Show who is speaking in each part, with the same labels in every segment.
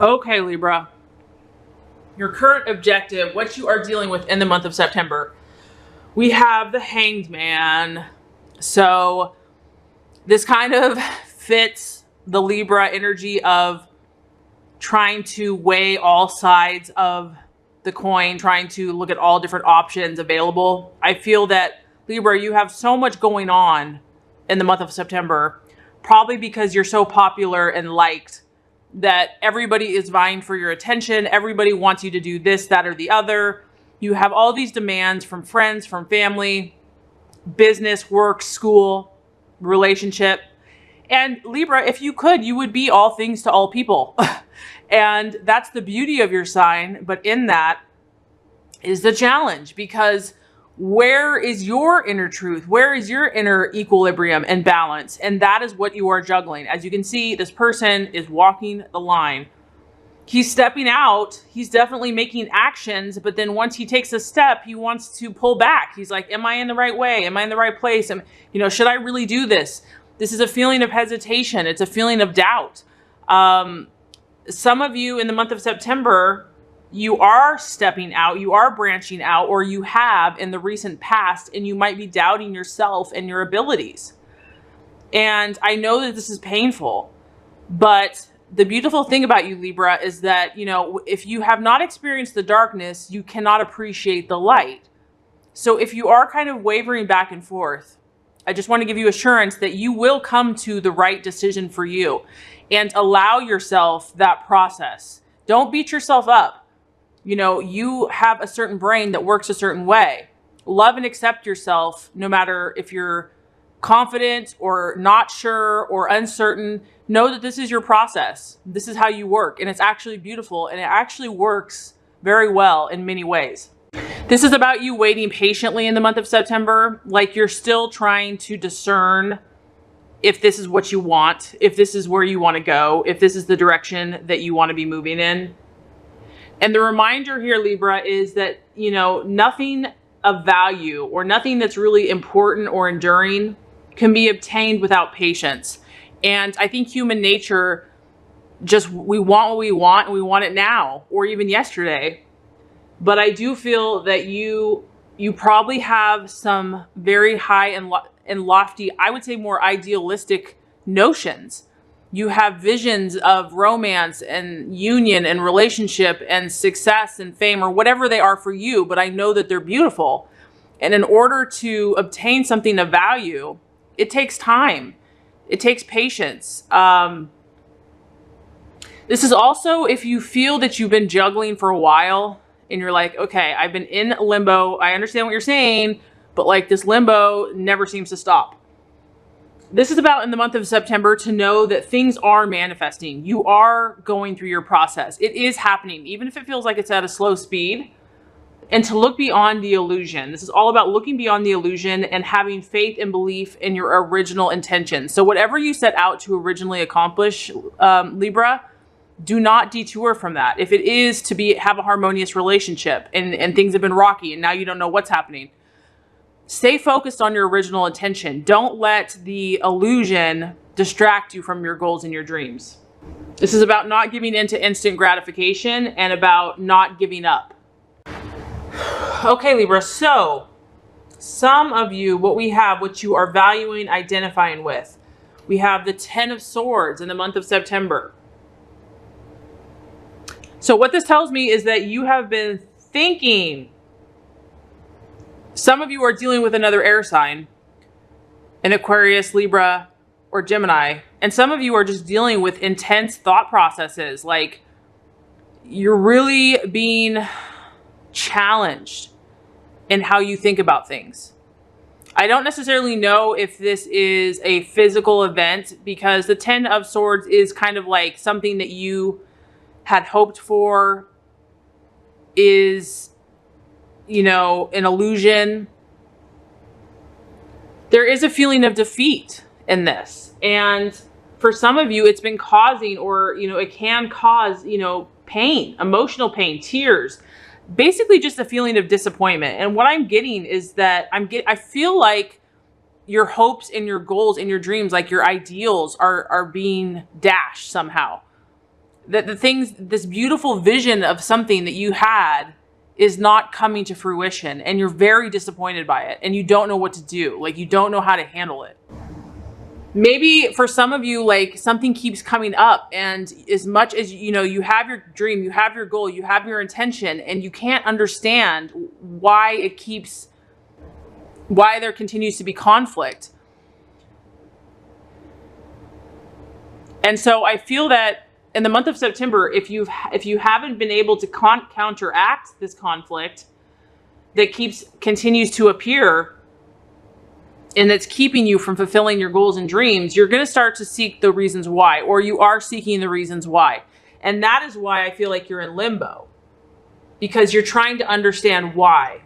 Speaker 1: Okay, Libra, your current objective, what you are dealing with in the month of September. We have the Hanged Man. So this kind of fits the Libra energy of trying to weigh all sides of the coin, trying to look at all different options available. I feel that, Libra, you have so much going on in the month of September, probably because you're so popular and liked that everybody is vying for your attention. Everybody wants you to do this, that, or the other. You have all these demands from friends, from family, business, work, school, relationship. And Libra, if you could, you would be all things to all people. And that's the beauty of your sign. But in that is the challenge, because where is your inner truth? Where is your inner equilibrium and balance? And that is what you are juggling. As you can see, this person is walking the line. He's stepping out. He's definitely making actions. But then once he takes a step, he wants to pull back. He's like, am I in the right way? Am I in the right place? Should I really do this? This is a feeling of hesitation. It's a feeling of doubt. Some of you in the month of September, you are stepping out, you are branching out, or you have in the recent past, and you might be doubting yourself and your abilities. And I know that this is painful, but the beautiful thing about you, Libra, is that, if you have not experienced the darkness, you cannot appreciate the light. So if you are kind of wavering back and forth, I just want to give you assurance that you will come to the right decision for you, and allow yourself that process. Don't beat yourself up. You have a certain brain that works a certain way. Love and accept yourself, no matter if you're confident or not sure or uncertain. Know that this is your process. This is how you work. And it's actually beautiful. And it actually works very well in many ways. This is about you waiting patiently in the month of September. Like you're still trying to discern if this is what you want, if this is where you want to go, if this is the direction that you want to be moving in. And the reminder here, Libra, is that, nothing of value or nothing that's really important or enduring can be obtained without patience. And I think human nature, we want what we want, and we want it now or even yesterday. But I do feel that you probably have some very high and lofty, I would say more idealistic notions. You have visions of romance and union and relationship and success and fame, or whatever they are for you, but I know that they're beautiful. And in order to obtain something of value, it takes time. It takes patience. This is also if you feel that you've been juggling for a while and you're like, okay, I've been in limbo. I understand what you're saying, but like this limbo never seems to stop. This is about in the month of September to know that things are manifesting. You are going through your process. It is happening, even if it feels like it's at a slow speed. And to look beyond the illusion. This is all about looking beyond the illusion and having faith and belief in your original intention. So whatever you set out to originally accomplish, Libra, do not detour from that. If it is to have a harmonious relationship and things have been rocky and now you don't know what's happening, stay focused on your original intention. Don't let the illusion distract you from your goals and your dreams. This is about not giving in to instant gratification and about not giving up. Okay, Libra, so some of you, what you are valuing, identifying with. We have the 10 of Swords in the month of September. So what this tells me is that you have been thinking. Some of you are dealing with another air sign, an Aquarius, Libra, or Gemini. And some of you are just dealing with intense thought processes. Like you're really being challenged in how you think about things. I don't necessarily know if this is a physical event, because the 10 of Swords is kind of like something that you had hoped for, is an illusion. There is a feeling of defeat in this. And for some of you, it's been causing, or, it can cause, pain, emotional pain, tears, basically just a feeling of disappointment. And what I'm getting is that I feel like your hopes and your goals and your dreams, like your ideals are being dashed somehow. that this beautiful vision of something that you had is not coming to fruition, and you're very disappointed by it, and you don't know what to do. Like, you don't know how to handle it. Maybe for some of you, like, something keeps coming up, and as much as, you know, you have your dream, you have your goal, you have your intention, and you can't understand why there continues to be conflict. And so I feel that in the month of September, if you haven't been able to counteract this conflict that continues to appear, and that's keeping you from fulfilling your goals and dreams, you're going to start to seek the reasons why, or you are seeking the reasons why. And that is why I feel like you're in limbo, because you're trying to understand why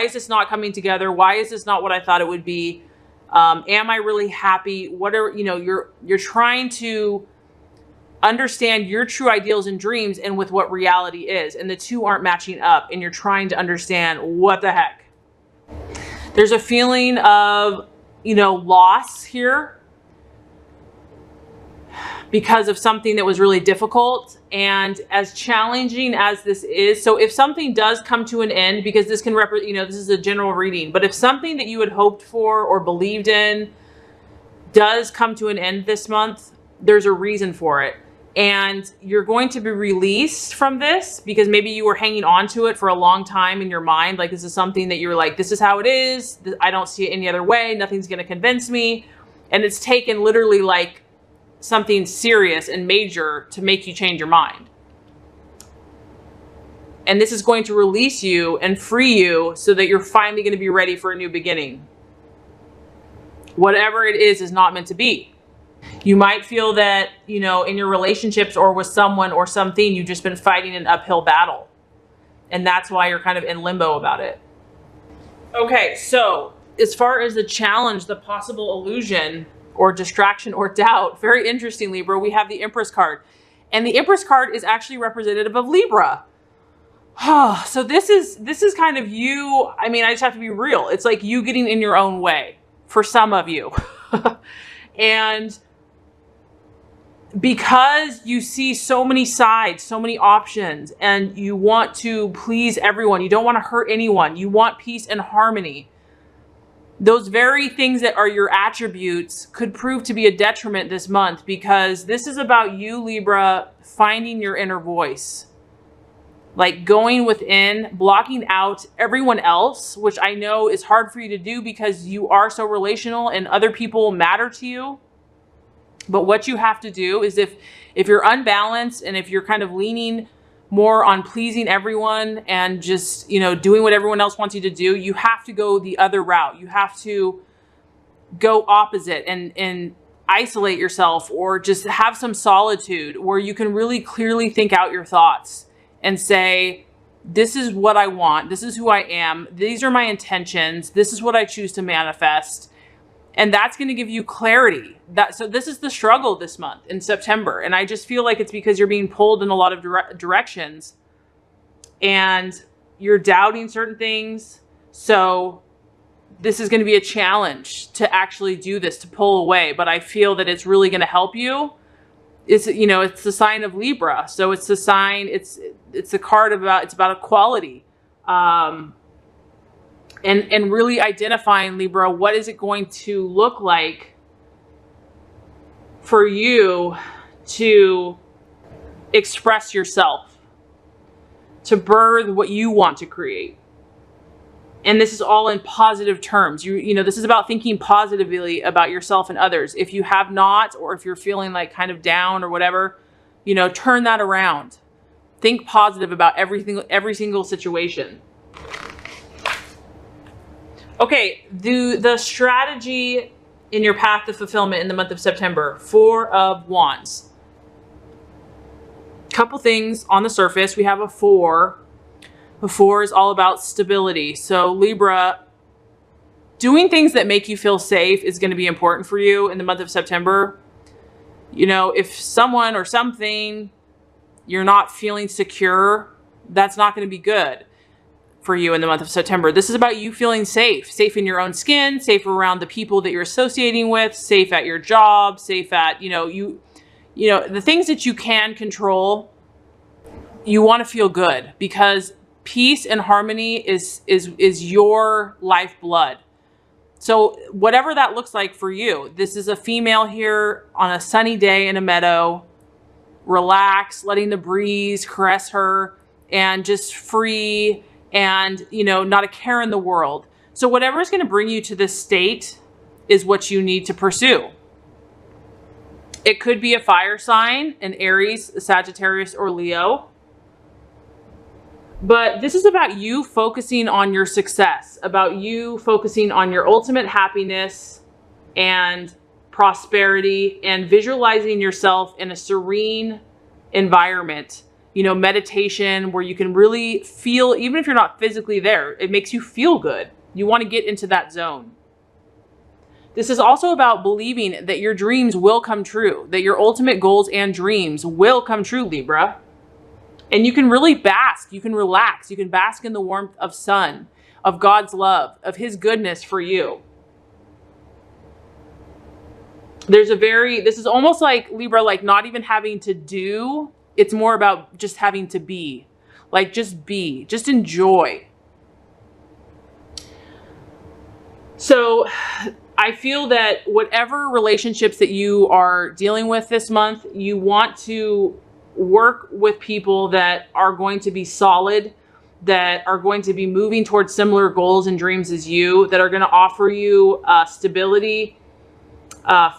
Speaker 1: is this not coming together? Why is this not what I thought it would be? Am I really happy? You're trying to understand your true ideals and dreams and with what reality is. And the two aren't matching up, and you're trying to understand what the heck. There's a feeling of, loss here because of something that was really difficult. And as challenging as this is, so if something does come to an end, because this can represent, this is a general reading, but if something that you had hoped for or believed in does come to an end this month, there's a reason for it. And you're going to be released from this because maybe you were hanging on to it for a long time in your mind. Like, this is something that you're like, this is how it is. I don't see it any other way. Nothing's going to convince me. And it's taken literally like something serious and major to make you change your mind. And this is going to release you and free you so that you're finally going to be ready for a new beginning. Whatever it is not meant to be. You might feel that, in your relationships or with someone or something, you've just been fighting an uphill battle. And that's why you're kind of in limbo about it. Okay, so as far as the challenge, the possible illusion or distraction or doubt, very interesting, Libra, we have the Empress card. And the Empress card is actually representative of Libra. So this is kind of you. I mean, I just have to be real. It's like you getting in your own way for some of you. And because you see so many sides, so many options, and you want to please everyone, you don't want to hurt anyone, you want peace and harmony, those very things that are your attributes could prove to be a detriment this month, because this is about you, Libra, finding your inner voice. Like going within, blocking out everyone else, which I know is hard for you to do because you are so relational and other people matter to you. But what you have to do is if you're unbalanced and if you're kind of leaning more on pleasing everyone and just, doing what everyone else wants you to do, you have to go the other route. You have to go opposite and isolate yourself, or just have some solitude where you can really clearly think out your thoughts and say, this is what I want. This is who I am. These are my intentions. This is what I choose to manifest. And that's going to give you clarity. So this is the struggle this month in September. And I just feel like it's because you're being pulled in a lot of directions and you're doubting certain things. So this is going to be a challenge to actually do this, to pull away. But I feel that it's really going to help you. It's the sign of Libra. So it's the sign, it's a card it's about equality. And really identifying, Libra, what is it going to look like for you to express yourself, to birth what you want to create. And this is all in positive terms. This is about thinking positively about yourself and others. If you have not, or if you're feeling like kind of down or whatever, turn that around. Think positive about every single situation. Okay, the strategy in your path to fulfillment in the month of September, 4 of Wands. Couple things on the surface. We have a 4. The 4 is all about stability. So Libra, doing things that make you feel safe is going to be important for you in the month of September. If someone or something you're not feeling secure, that's not going to be good for you in the month of September. This is about you feeling safe in your own skin, safe around the people that you're associating with, safe at your job, safe at, you you know, the things that you can control, you want to feel good, because peace and harmony is your lifeblood. So whatever that looks like for you, this is a female here on a sunny day in a meadow, relax, letting the breeze caress her, and just free, and, you know, not a care in the world. So whatever is going to bring you to this state is what you need to pursue. It could be a fire sign, an Aries, a Sagittarius, or Leo. But this is about you focusing on your success, about you focusing on your ultimate happiness and prosperity, and visualizing yourself in a serene environment. You know, meditation where you can really feel, even if you're not physically there, it makes you feel good. You want to get into that zone. This is also about believing that your dreams will come true, that your ultimate goals and dreams will come true, Libra. And you can really bask, you can relax, you can bask in the warmth of sun, of God's love, of his goodness for you. This is almost like, Libra, like not even having to do, it's more about just having to be. Like just be, just enjoy. So I feel that whatever relationships that you are dealing with this month, you want to work with people that are going to be solid, that are going to be moving towards similar goals and dreams as you, that are going to offer you stability,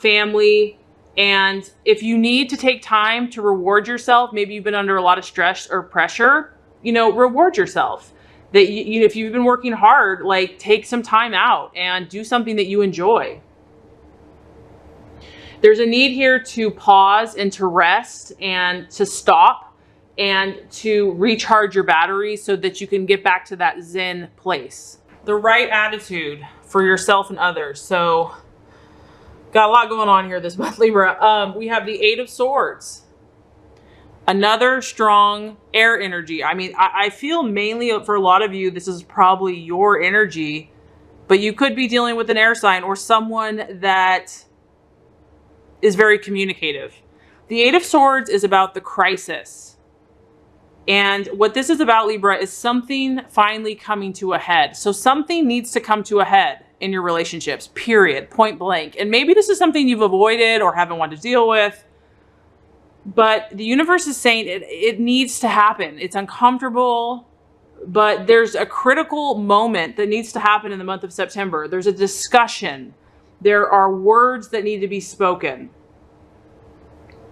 Speaker 1: family. And if you need to take time to reward yourself, maybe you've been under a lot of stress or pressure, you know, reward yourself. That you if you've been working hard, like take some time out and do something that you enjoy. There's a need here to pause and to rest and to stop and to recharge your batteries so that you can get back to that Zen place. The right attitude for yourself and others. So got a lot going on here this month, Libra. We have the 8 of Swords. Another strong air energy. I mean, I feel mainly for a lot of you, this is probably your energy, but you could be dealing with an air sign or someone that is very communicative. The 8 of Swords is about the crisis. And what this is about, Libra, is something finally coming to a head. So something needs to come to a head in your relationships, period, point blank. And maybe this is something you've avoided or haven't wanted to deal with. But the universe is saying it needs to happen. It's uncomfortable, but there's a critical moment that needs to happen in the month of September. There's a discussion. There are words that need to be spoken.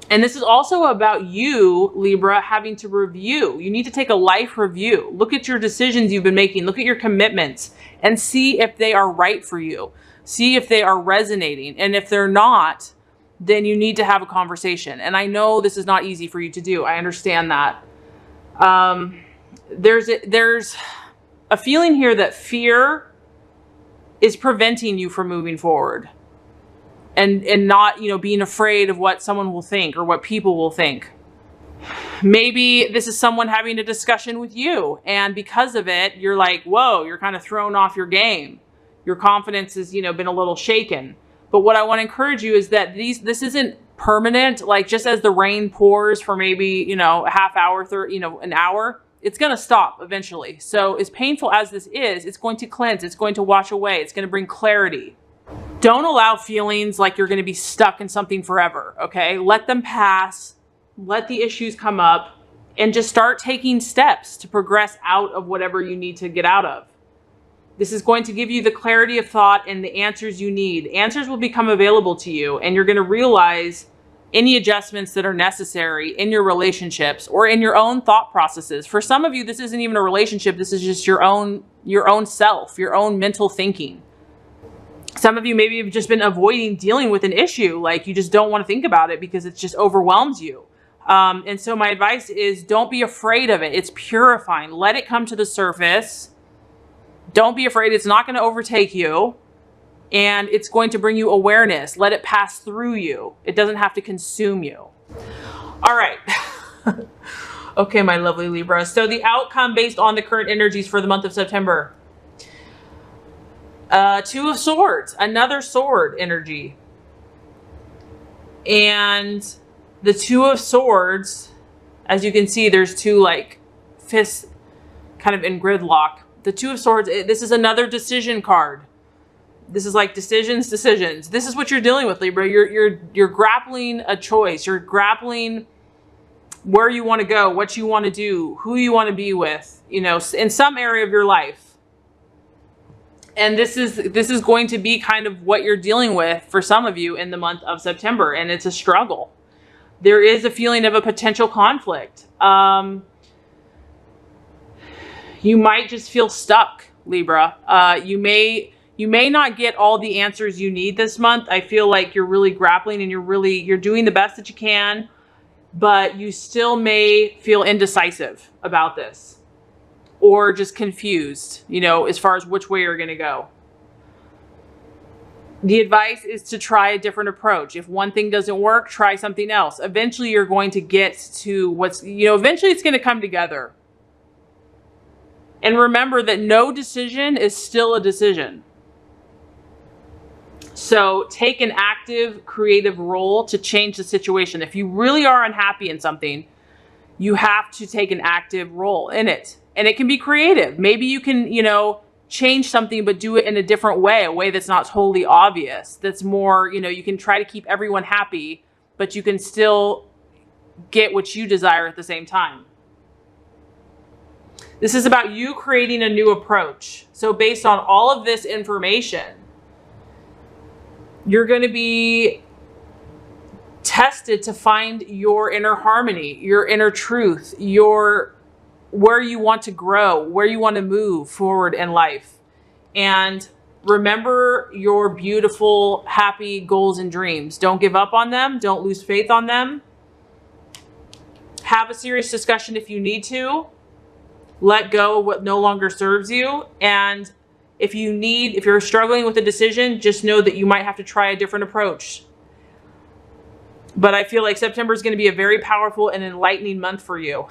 Speaker 1: And this is also about you, Libra, having to review. You need to take a life review. Look at your decisions you've been making. Look at your commitments and see if they are right for you. See if they are resonating. And if they're not, then you need to have a conversation. And I know this is not easy for you to do. I understand that. There's a feeling here that fear is preventing you from moving forward. And not, you know, being afraid of what someone will think or what people will think. Maybe this is someone having a discussion with you, and because of it, you're like, whoa, you're kind of thrown off your game. Your confidence has, you know, been a little shaken. But what I want to encourage you is that this isn't permanent. Like just as the rain pours for maybe, you know, a half hour, an hour, it's going to stop eventually. So as painful as this is, it's going to cleanse. It's going to wash away. It's going to bring clarity. Don't allow feelings like you're going to be stuck in something forever, okay? Let them pass, let the issues come up, and just start taking steps to progress out of whatever you need to get out of. This is going to give you the clarity of thought and the answers you need. Answers will become available to you, and you're going to realize any adjustments that are necessary in your relationships or in your own thought processes. For some of you, this isn't even a relationship. This is just your own self, your own mental thinking. Some of you maybe have just been avoiding dealing with an issue. Like you just don't want to think about it because it just overwhelms you. And so my advice is don't be afraid of it. It's purifying. Let it come to the surface. Don't be afraid. It's not going to overtake you. And it's going to bring you awareness. Let it pass through you. It doesn't have to consume you. All right. Okay, my lovely Libra. So the outcome based on the current energies for the month of September. 2 of Swords, another sword energy. And the Two of Swords, as you can see, there's two like fists kind of in gridlock. The Two of Swords, this is another decision card. This is like decisions. This is what you're dealing with, Libra. You're grappling a choice. You're grappling where you want to go, what you want to do, who you want to be with, you know, in some area of your life. And this is going to be kind of what you're dealing with for some of you in the month of September, and it's a struggle. There is a feeling of a potential conflict. You might just feel stuck, Libra. You may not get all the answers you need this month. I feel like you're really grappling and you're doing the best that you can, but you still may feel indecisive about this or just confused, you know, as far as which way you're going to go. The advice is to try a different approach. If one thing doesn't work, try something else. Eventually you're going to get to eventually it's going to come together. And remember that no decision is still a decision. So take an active, creative role to change the situation. If you really are unhappy in something, you have to take an active role in it. And it can be creative. Maybe you can, change something, but do it in a different way, a way that's not totally obvious. That's more, you can try to keep everyone happy, but you can still get what you desire at the same time. This is about you creating a new approach. So based on all of this information, you're going to be tested to find your inner harmony, your inner truth, where you want to grow, where you want to move forward in life. And remember your beautiful, happy goals and dreams. Don't give up on them. Don't lose faith on them. Have a serious discussion if you need to. Let go of what no longer serves you. And if you're struggling with a decision, just know that you might have to try a different approach. But I feel like September is going to be a very powerful and enlightening month for you.